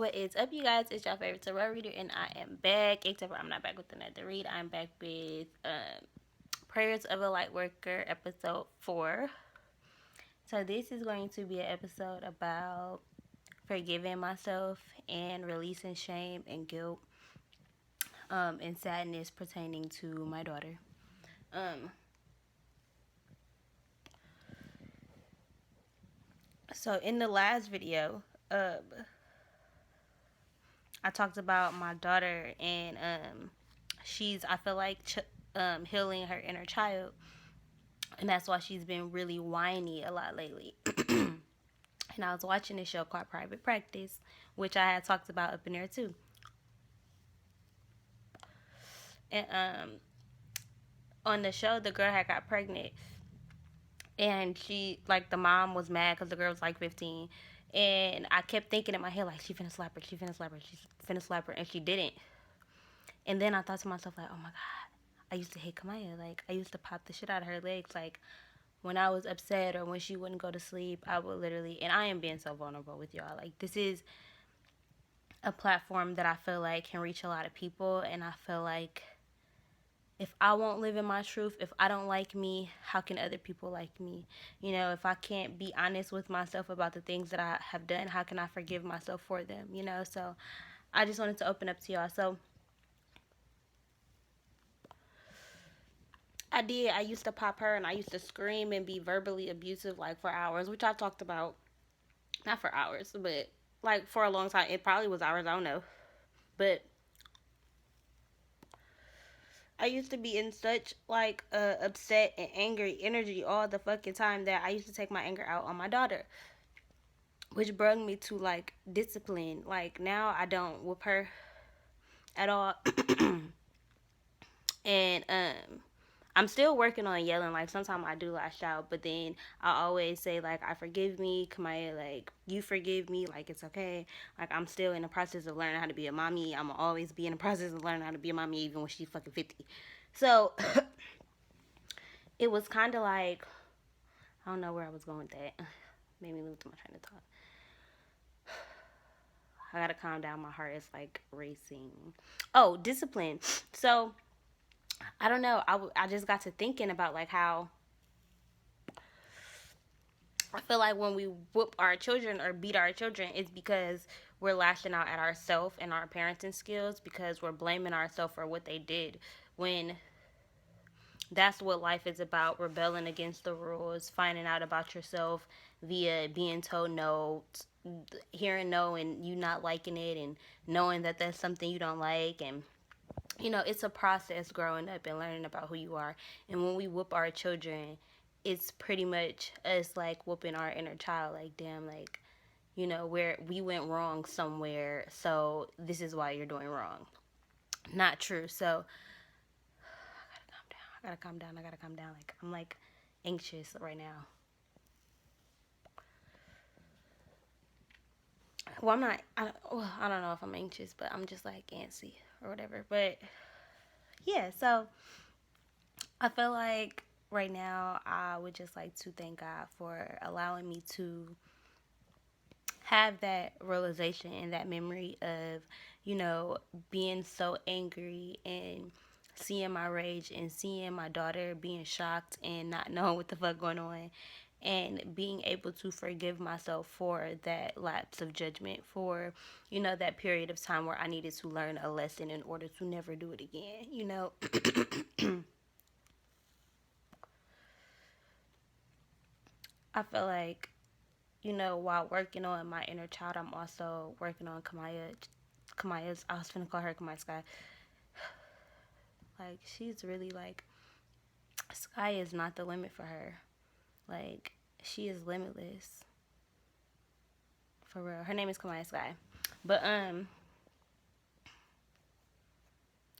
What is up, you guys? It's your favorite tarot reader, and I am back. Except for I'm not back with another read. I'm back with Prayers of a Light Worker, episode 4. So this is going to be an episode about forgiving myself and releasing shame and guilt and sadness pertaining to my daughter. So in the last video, I talked about my daughter, and she's, I feel like, healing her inner child, and that's why she's been really whiny a lot lately. And I was watching this show called Private Practice, which I had talked about up in there too. And on the show, the girl had got pregnant, and she, like, the mom was mad because the girl was like 15. And I kept thinking in my head, like, she finna slap her, she finna slap her, she's finna slap her, and she didn't. And then I thought to myself, like, oh my God, I used to hate Kamaya. Like, I used to pop the shit out of her legs. Like, when I was upset or when she wouldn't go to sleep, I would literally, and I am being so vulnerable with y'all. Like, this is a platform that I feel like can reach a lot of people. And I feel like if I won't live in my truth, if I don't like me, how can other people like me? You know, if I can't be honest with myself about the things that I have done, how can I forgive myself for them? You know, so I just wanted to open up to y'all. So I did. I used to pop her and I used to scream and be verbally abusive like for hours, which I talked about. Not for hours, but like for a long time. It probably was hours, I don't know. But I used to be in such like upset and angry energy all the fucking time that I used to take my anger out on my daughter, which brought me to like discipline. Like now I don't whoop her at all. And I'm still working on yelling. Like sometimes I do lash out, but then I always say like, I forgive me, Kamaya, like you forgive me, like it's okay. Like I'm still in the process of learning how to be a mommy. I'm always be in the process of learning how to be a mommy even when she's fucking 50. So it was kind of like, I don't know where I was going with that. Made me lose my train of thought. I gotta calm down. My heart is like racing. Oh, discipline. So I don't know. I just got to thinking about like how I feel like when we whoop our children or beat our children, it's because we're lashing out at ourselves and our parenting skills, because we're blaming ourselves for what they did, when that's what life is about: rebelling against the rules, finding out about yourself via being told no, hearing no and you not liking it, and knowing that that's something you don't like. And you know, it's a process growing up and learning about who you are. And when we whoop our children, it's pretty much us like whooping our inner child. Like, damn, like, you know, where we went wrong somewhere, so this is why you're doing wrong. Not true. So I gotta calm down. I gotta calm down. Like, I'm like anxious right now. Well, I'm not. I don't know if I'm anxious, but I'm just like antsy or whatever. But yeah, so I feel like right now I would just like to thank God for allowing me to have that realization and that memory of, you know, being so angry and seeing my rage and seeing my daughter being shocked and not knowing what the fuck going on, and being able to forgive myself for that lapse of judgment, for, you know, that period of time where I needed to learn a lesson in order to never do it again, you know. I feel like, you know, while working on my inner child, I'm also working on Kamaya's, I was finna call her Kamaya Sky. Like, she's really like, sky is not the limit for her. Like, she is limitless. For real. Her name is Kamaya Sky. But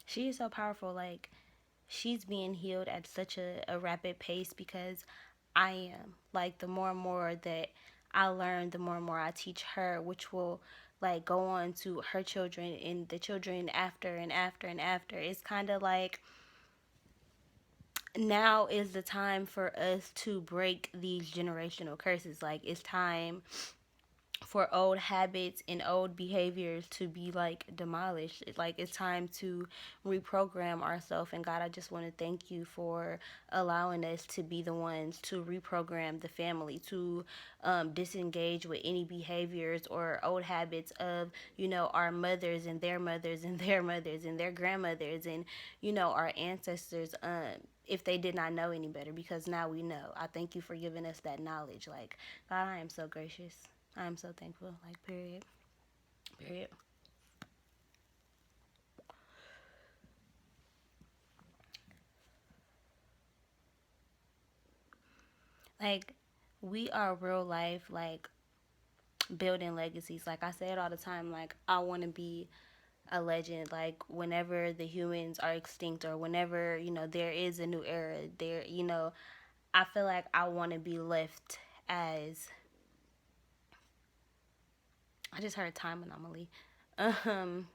she is so powerful. Like, she's being healed at such a rapid pace because I am. Like, the more and more that I learn, the more and more I teach her, which will like go on to her children and the children after and after and after. It's kind of like now is the time for us to break these generational curses. Like, it's time for old habits and old behaviors to be like demolished. Like it's time to reprogram ourselves. And God, I just want to thank you for allowing us to be the ones to reprogram the family, to disengage with any behaviors or old habits of, our mothers and their mothers and their mothers and their grandmothers and, our ancestors. If they did not know any better, because now we know. I thank you for giving us that knowledge. Like, God, I am so gracious. I'm so thankful. Like, period. Period. Like, we are real life, like, building legacies. Like, I say it all the time. Like, I want to be a legend. Like, whenever the humans are extinct or whenever, there is a new era, I feel like I want to be left as. I just heard time anomaly. Um,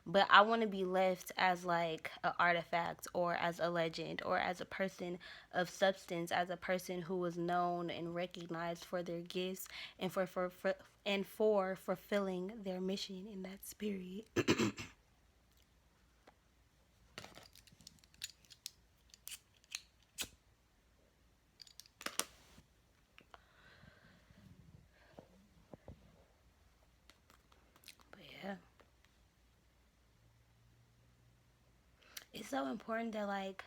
but I want to be left as like an artifact or as a legend or as a person of substance, as a person who was known and recognized for their gifts and for fulfilling their mission in that spirit. But yeah, it's so important that like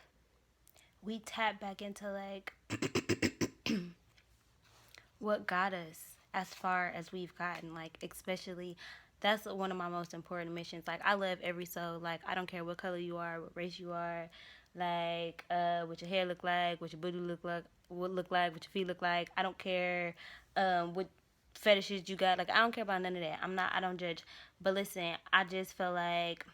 we tap back into like what got us as far as we've gotten. Like, especially, that's one of my most important missions. Like, I love every soul. Like, I don't care what color you are, what race you are, like, what your hair look like, what your booty look like, what your feet look like. I don't care, what fetishes you got. Like, I don't care about none of that. I don't judge. But listen, I just feel like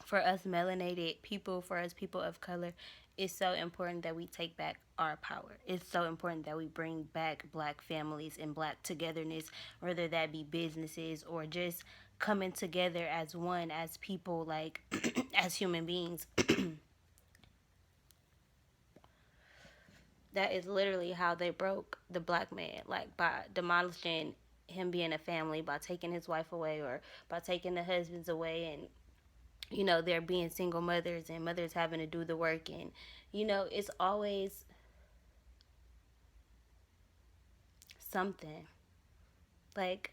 for us melanated people, for us people of color, it's so important that we take back our power. It's so important that we bring back black families and black togetherness, whether that be businesses or just coming together as one, as people, like as human beings. That is literally how they broke the black man, like by demolishing him being a family, by taking his wife away or by taking the husbands away, and there being single mothers and mothers having to do the work. And it's always something. Like,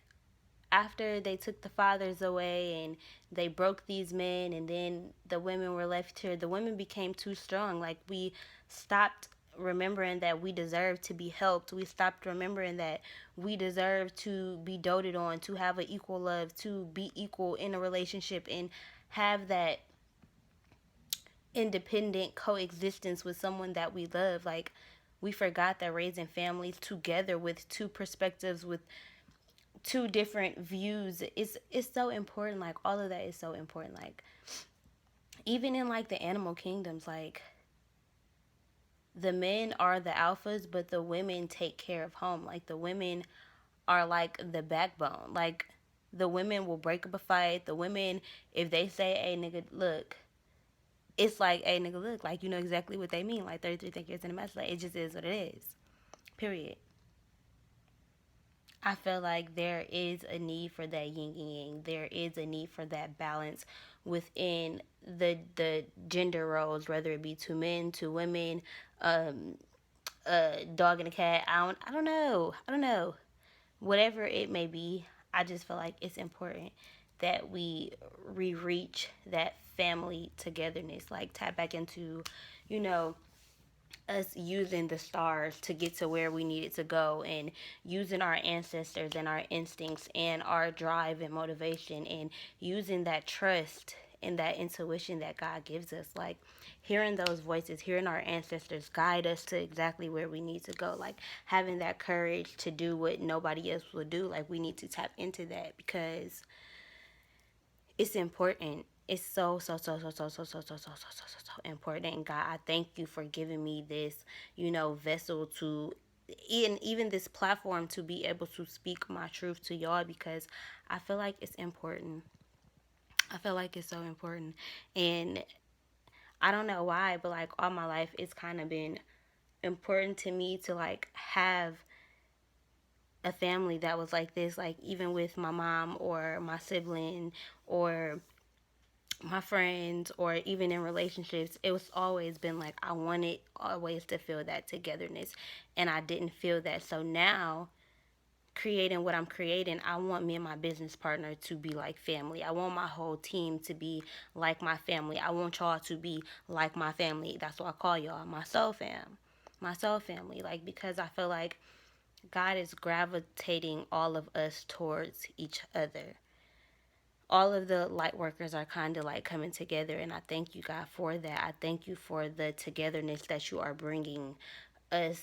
after they took the fathers away and they broke these men, and then the women were left here, the women became too strong. Like, we stopped remembering that we deserve to be helped. We stopped remembering that we deserve to be doted on, to have an equal love, to be equal in a relationship, and have that independent coexistence with someone that we love. Like, we forgot that raising families together with two perspectives, with two different views, is so important. Like, all of that is so important. Like, even in like the animal kingdoms, like the men are the alphas, but the women take care of home. Like, the women are like the backbone. Like, the women will break up a fight. The women, if they say, hey nigga, look, it's like, hey nigga, look, like, you know exactly what they mean. Like, 33 think years in a mess. Like, it just is what it is. Period. I feel like there is a need for that yin and yang. There is a need for that balance within the gender roles, whether it be to men, to women, um, dog and a cat. I don't know. I don't know. Whatever it may be, I just feel like it's important that we re-reach that family togetherness. Like, tap back into, you know, us using the stars to get to where we needed to go, and using our ancestors and our instincts and our drive and motivation, and using that trust and that intuition that God gives us. Like, hearing those voices, hearing our ancestors guide us to exactly where we need to go. Like, having that courage to do what nobody else will do. Like, we need to tap into that because it's important. It's so important. And God, I thank you for giving me this, vessel to, even this platform to be able to speak my truth to y'all, because I feel like it's important. I feel like it's so important. And I don't know why, but like all my life, it's kind of been important to me to like have a family that was like this, like even with my mom or my sibling or my friends or even in relationships, it was always been like I wanted always to feel that togetherness, and I didn't feel that. So now creating what I'm creating, I want me and my business partner to be like family. I want my whole team to be like my family. I want y'all to be like my family. That's why I call y'all my soul fam. My soul family. Like, because I feel like God is gravitating all of us towards each other. All of the light workers are kind of like coming together, and I thank you, God, for that. I thank you for the togetherness that you are bringing us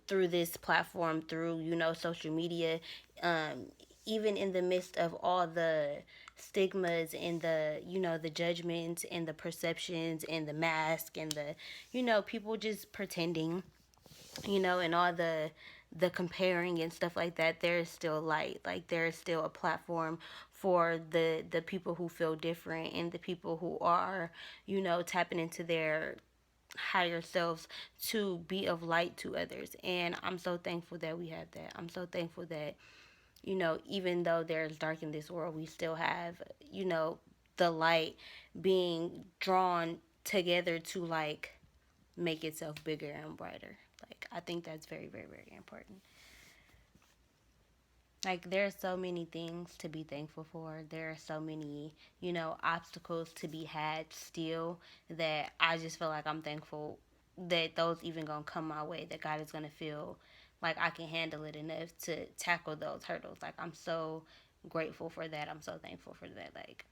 through this platform, through, social media, um, even in the midst of all the stigmas and the judgments and the perceptions and the mask and the, people just pretending, and all the comparing and stuff like that. There's still light. Like, there's still a platform for the people who feel different and the people who are, tapping into their higher selves to be of light to others. And I'm so thankful that we have that. I'm so thankful that, even though there's dark in this world, we still have, the light being drawn together to, like, make itself bigger and brighter. Like, I think that's very, very, very important. Like, there are so many things to be thankful for. There are so many, obstacles to be had still, that I just feel like I'm thankful that those even gonna come my way, that God is gonna feel like I can handle it enough to tackle those hurdles. Like, I'm so grateful for that. I'm so thankful for that. Like,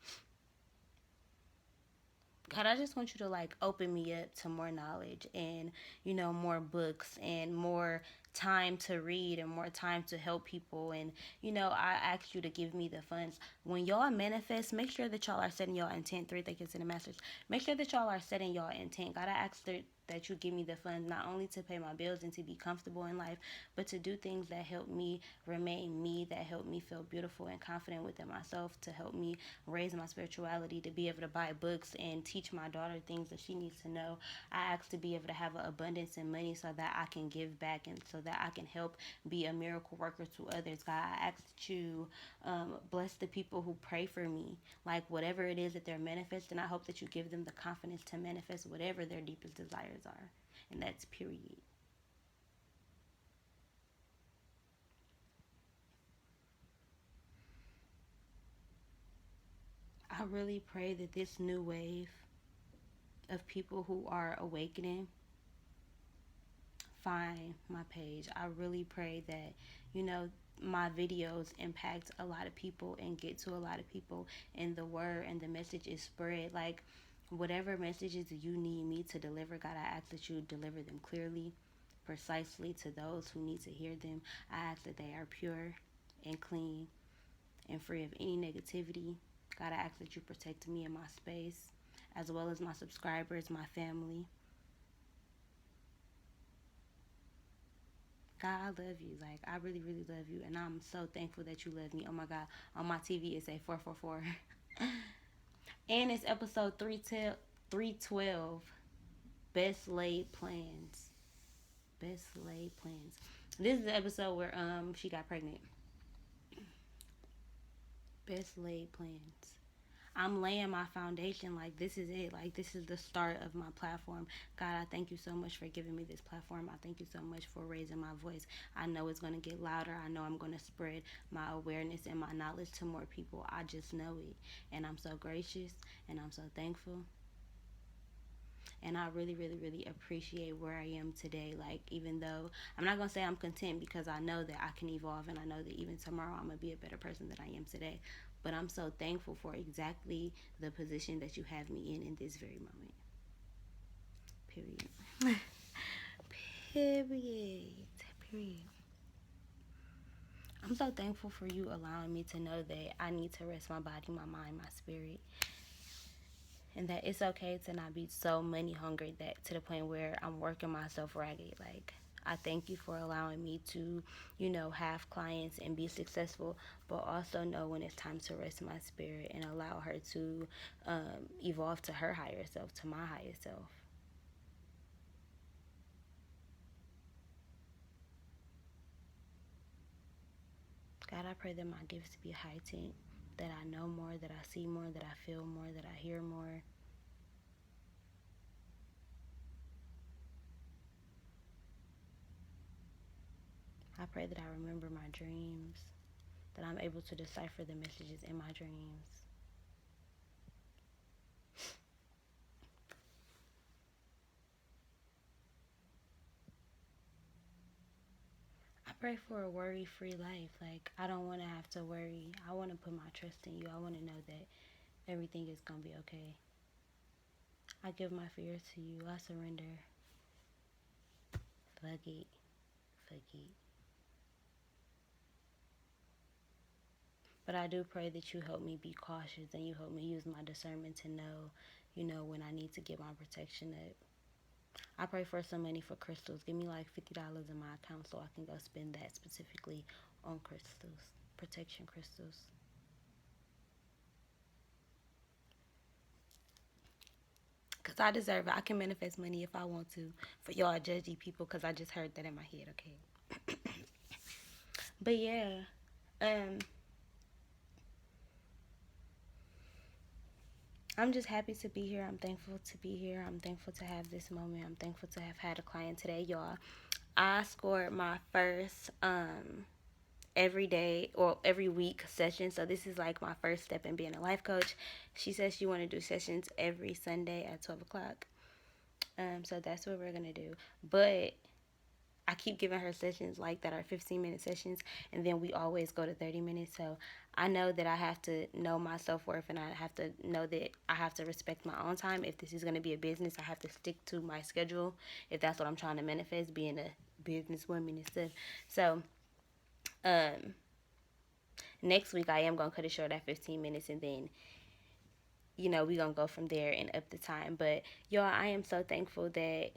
God, I just want you to like open me up to more knowledge and, more books and more time to read and more time to help people. And, I ask you to give me the funds. When y'all manifest, make sure that y'all are setting y'all intent. Three things in the message. Make sure that y'all are setting y'all intent. God, I ask that you give me the funds not only to pay my bills and to be comfortable in life, but to do things that help me remain me, that help me feel beautiful and confident within myself, to help me raise my spirituality, to be able to buy books and teach my daughter things that she needs to know. I ask to be able to have an abundance in money so that I can give back and so that I can help be a miracle worker to others. God, I ask that you bless the people who pray for me, like whatever it is that they're manifesting. I hope that you give them the confidence to manifest whatever their deepest desires are. And that's period. I really pray that this new wave of people who are awakening find my page. I really pray that, you know, my videos impact a lot of people and get to a lot of people, and the word and the message is spread. Like, whatever messages you need me to deliver, God, I ask that you deliver them clearly, precisely to those who need to hear them. I ask that they are pure and clean and free of any negativity. God, I ask that you protect me and my space, as well as my subscribers, my family. God, I love you. Like, I really, really love you. And I'm so thankful that you love me. Oh my God. On my TV, it say 444. And it's episode 312. Best laid plans. Best laid plans. This is the episode where she got pregnant. Best laid plans. I'm laying my foundation. Like, this is it. Like, this is the start of my platform. God, I thank you so much for giving me this platform. I thank you so much for raising my voice. I know it's going to get louder. I know I'm going to spread my awareness and my knowledge to more people. I just know it. And I'm so gracious and I'm so thankful. And I really, really, really appreciate where I am today. Like, even though I'm not going to say I'm content, because I know that I can evolve, and I know that even tomorrow I'm going to be a better person than I am today. But I'm so thankful for exactly the position that you have me in this very moment. Period. Period. Period. I'm so thankful for you allowing me to know that I need to rest my body, my mind, my spirit, and that it's okay to not be so money hungry that to the point where I'm working myself ragged. Like, I thank you for allowing me to, have clients and be successful, but also know when it's time to rest my spirit and allow her to evolve to her higher self, to my higher self. God, I pray that my gifts be heightened, that I know more, that I see more, that I feel more, that I hear more. I pray that I remember my dreams, that I'm able to decipher the messages in my dreams. I pray for a worry-free life. Like, I don't want to have to worry. I want to put my trust in you. I want to know that everything is going to be okay. I give my fears to you. I surrender. Fuck it. Fuck it. But I do pray that you help me be cautious and you help me use my discernment to know, when I need to get my protection up. I pray for some money for crystals. Give me like $50 in my account so I can go spend that specifically on crystals, protection crystals. Because I deserve it. I can manifest money if I want to. For y'all judgy people, because I just heard that in my head, okay? But yeah, um, I'm just happy to be here. I'm thankful to be here. I'm thankful to have this moment. I'm thankful to have had a client today, y'all. I scored my first every day or every week session. So this is like my first step in being a life coach. She says she want to do sessions every Sunday at 12 o'clock. So that's what we're going to do. But I keep giving her sessions like that are 15-minute sessions, and then we always go to 30 minutes. So I know that I have to know my self-worth, and I have to know that I have to respect my own time. If this is going to be a business, I have to stick to my schedule if that's what I'm trying to manifest, being a businesswoman and stuff. So next week I am going to cut it short at 15 minutes, and then we going to go from there and up the time. But y'all, I am so thankful that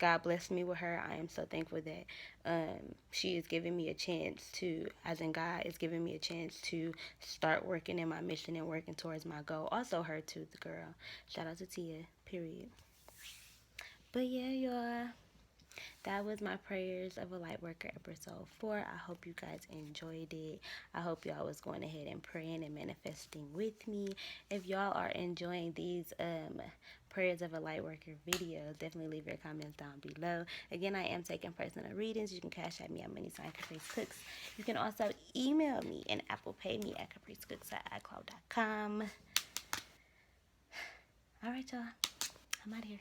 God blessed me with her. I am so thankful that she is giving me a chance to, as in God is giving me a chance to start working in my mission and working towards my goal. Also her too, the girl. Shout out to Tia, period. But yeah, y'all. That was my prayers of a light worker episode 4. I hope you guys enjoyed it. I hope y'all was going ahead and praying and manifesting with me. If y'all are enjoying these prayers of a light worker videos, definitely leave your comments down below. Again, I am taking personal readings. You can cash at me at money_caprice_cooks. You can also email me and Apple Pay me at capricecooks@icloud.com. All right, y'all. I'm out of here.